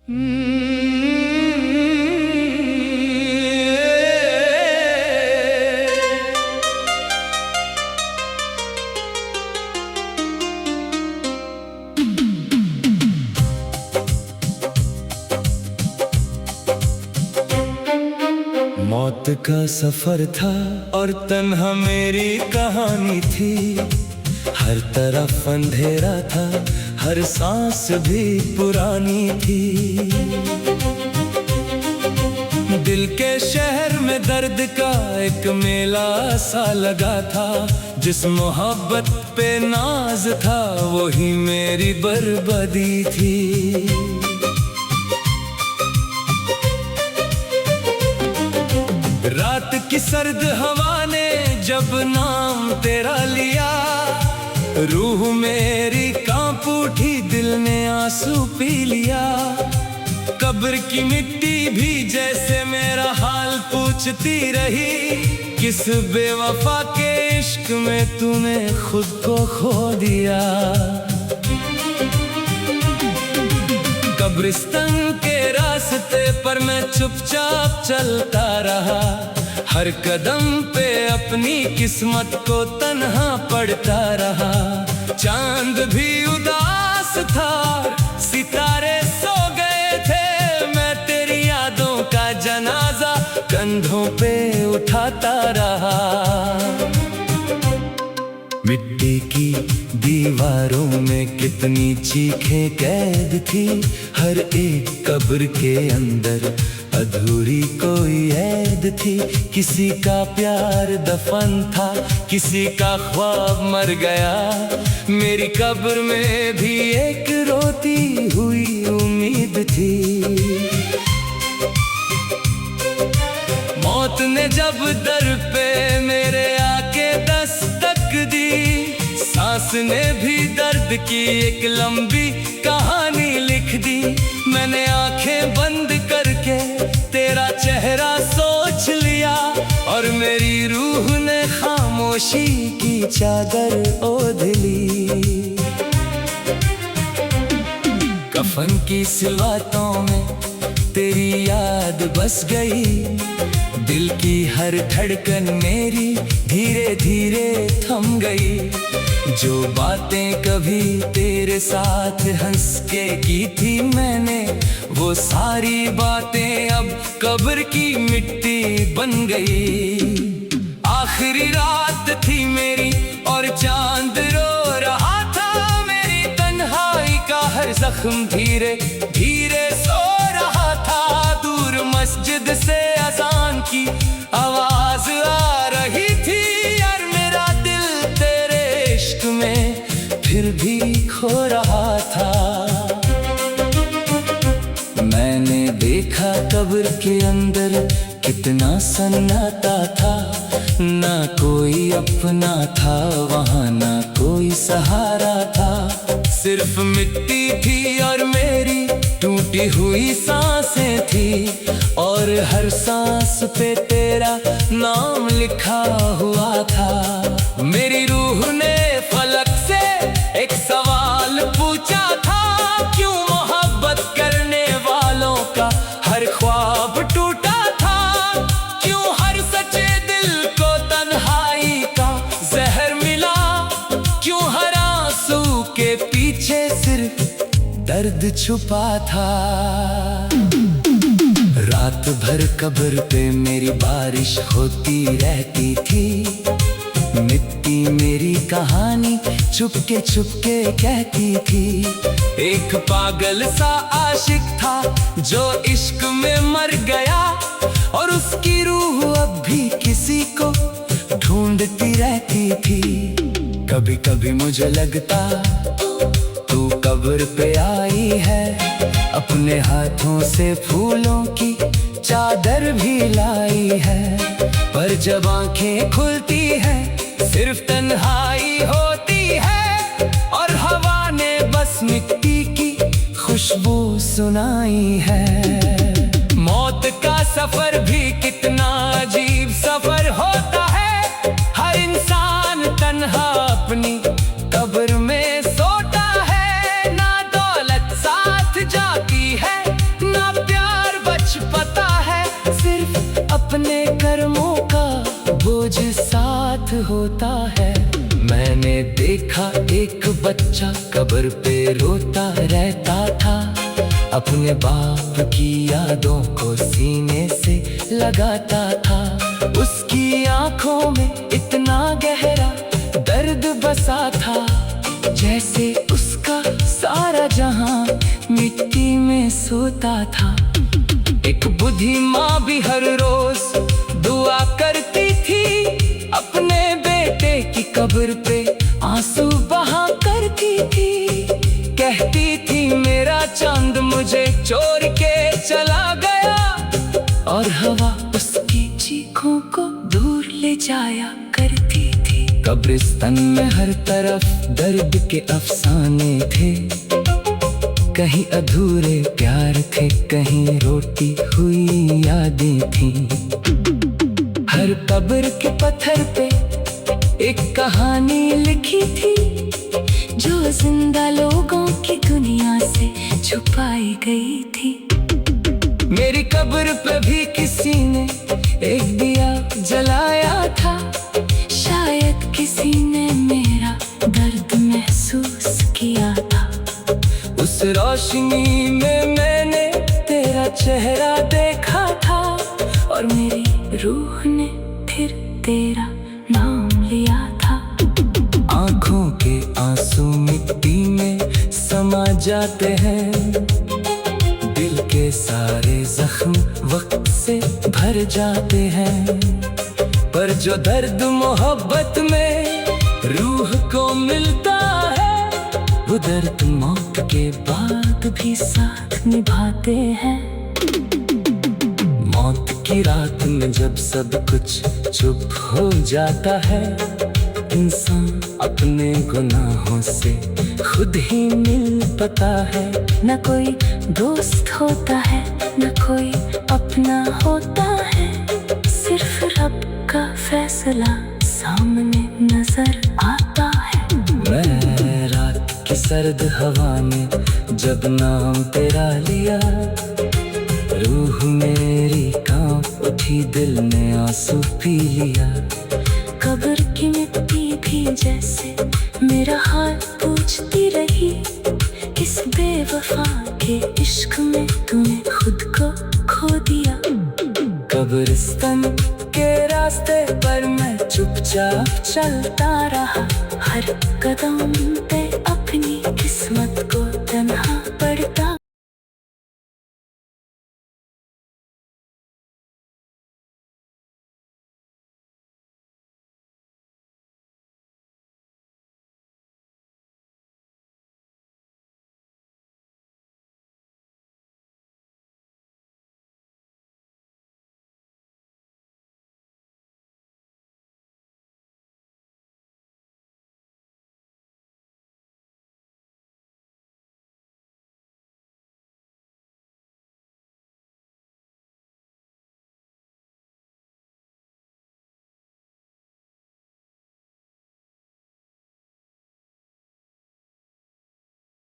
मौत का सफर था और तन्हा मेरी कहानी थी। हर तरफ अंधेरा था, हर सांस भी पुरानी थी। दिल के शहर में दर्द का एक मेला सा लगा था। जिस मोहब्बत पे नाज था वही मेरी बर्बादी थी। रात की सर्द हवा ने जब नाम तेरा लिया, रूह मेरी कांप उठी, दिल ने आंसू पी लिया। कब्र की मिट्टी भी जैसे मेरा हाल पूछती रही, किस बेवफा के इश्क में तूने खुद को खो दिया। कब्रिस्तान के रास्ते पर मैं चुपचाप चलता रहा, हर कदम पे अपनी किस्मत को तन्हा पढ़ता रहा। चांद भी उदास था, सितारे सो गए थे, मैं तेरी यादों का जनाजा कंधों पे उठाता रहा। मिट्टी की दीवारों में कितनी चीखें कैद थी, हर एक कब्र के अंदर अधूरी कोई ऐद थी। किसी का प्यार दफन था, किसी का ख्वाब मर गया, मेरी कब्र में भी एक रोती हुई उम्मीद थी। मौत ने जब दर पे मेरे आके दस्तक दी, सांस ने भी दर्द की एक लंबी कहानी लिख दी। मैंने आंखें बंद करके तेरा चेहरा सोच लिया, और मेरी रूह ने खामोशी की चादर ओढ़ ली। कफन की सिलवटों में तेरी याद बस गई, दिल की हर धड़कन मेरी धीरे धीरे थम गई। जो बातें कभी तेरे साथ हंस के की थी मैंने, वो सारी बातें अब कब्र की मिट्टी बन गई। आखिरी रात थी मेरी और चांद रो रहा था, मेरी तन्हाई का हर जख्म धीरे धीरे सो रहा था। दूर मस्जिद से अजान की आवाज आ रही थी, और मेरा दिल तेरे इश्क में फिर भी खो रहा था। मैंने देखा कब्र के अंदर कितना सन्नाटा था, ना कोई अपना था वहाँ, ना कोई सहारा था। सिर्फ मिट्टी थी और मेरी टूटी हुई सांसें थी, और हर सांस पे तेरा नाम लिखा हुआ था। मेरी रूह ने फलक से एक सवाल पूछा था, क्यों मोहब्बत करने वालों का हर ख्वाब टूटा था? क्यों हर सच्चे दिल को तन्हाई का जहर मिला? क्यों हर आंसू के पीछे सिर्फ दर्द छुपा था? रात भर कब्र पे मेरी बारिश होती रहती थी, मिट्टी मेरी कहानी चुपके चुपके कहती थी। एक पागल सा आशिक था जो इश्क में मर गया, और उसकी रूह अब भी किसी को ढूंढती रहती थी। कभी कभी मुझे लगता तू कब्र पे आई है, अपने हाथों से फूलों की चादर भी लाई है। पर जब आंखें खुलती है सिर्फ तन्हाई होती है, और हवा ने बस मिट्टी की खुशबू सुनाई है। मौत का सफर भी कितना अजीब सफर होता है, हर इंसान तन्हा अपनी कब्र में सोता है। ना दौलत साथ जाती है, मैंने देखा एक बच्चा कब्र पे रोता रहता था, अपने बाप की यादों को सीने से लगाता था। उसकी आंखों में इतना गहरा दर्द बसा था, जैसे उसका सारा जहां मिट्टी में सोता था। एक बूढ़ी माँ भी हर रोज दुआ करती थी, अपने बेटे की कब्र पे आंसू बहा करती थी। कहती थी मेरा चांद मुझे छोड़ के चला गया, और हवा उसकी चीखों को दूर ले जाया करती थी। कब्रिस्तान में हर तरफ दर्द के अफसाने थे, कहीं अधूरे प्यार थे, कहीं रोटी हुई यादें थी। हर कब्र के पत्थर पे एक कहानी लिखी थी, जो जिंदा लोगों की दुनिया से छुपाई गई थी। मेरी कब्र पे भी किसी ने एक दिया जलाया था, शायद किसी ने मेरा दर्द महसूस किया था। उस रोशनी में मैंने तेरा चेहरा देखा था, और मेरी रूह ने फिर तेरा नाम लिया था। आंखों के आंसू मिट्टी में समा जाते हैं, दिल के सारे जख्म वक्त से भर जाते हैं। पर जो दर्द मोहब्बत में रूह को मिलता है, वो दर्द मौत के बाद भी साथ निभाते हैं। मौत की रात में जब सब कुछ चुप हो जाता है, इंसान अपने गुनाहों से खुद ही मिल पाता है। न कोई दोस्त होता है, न कोई अपना होता है, सिर्फ रब का फैसला सामने नजर आता है। मैं रात की सर्द हवा में जब नाम तेरा लिया, रूह मेरी कांप उठी, दिल ने आंसू पी लिया। कब्र की मिट्टी भी जैसे मेरा हाल पूछती रही, इस बेवफा के इश्क में तूने खुद को खो दिया। कब्रिस्तान के रास्ते पर मैं चुपचाप चलता रहा, हर कदम पे अपनी किस्मत को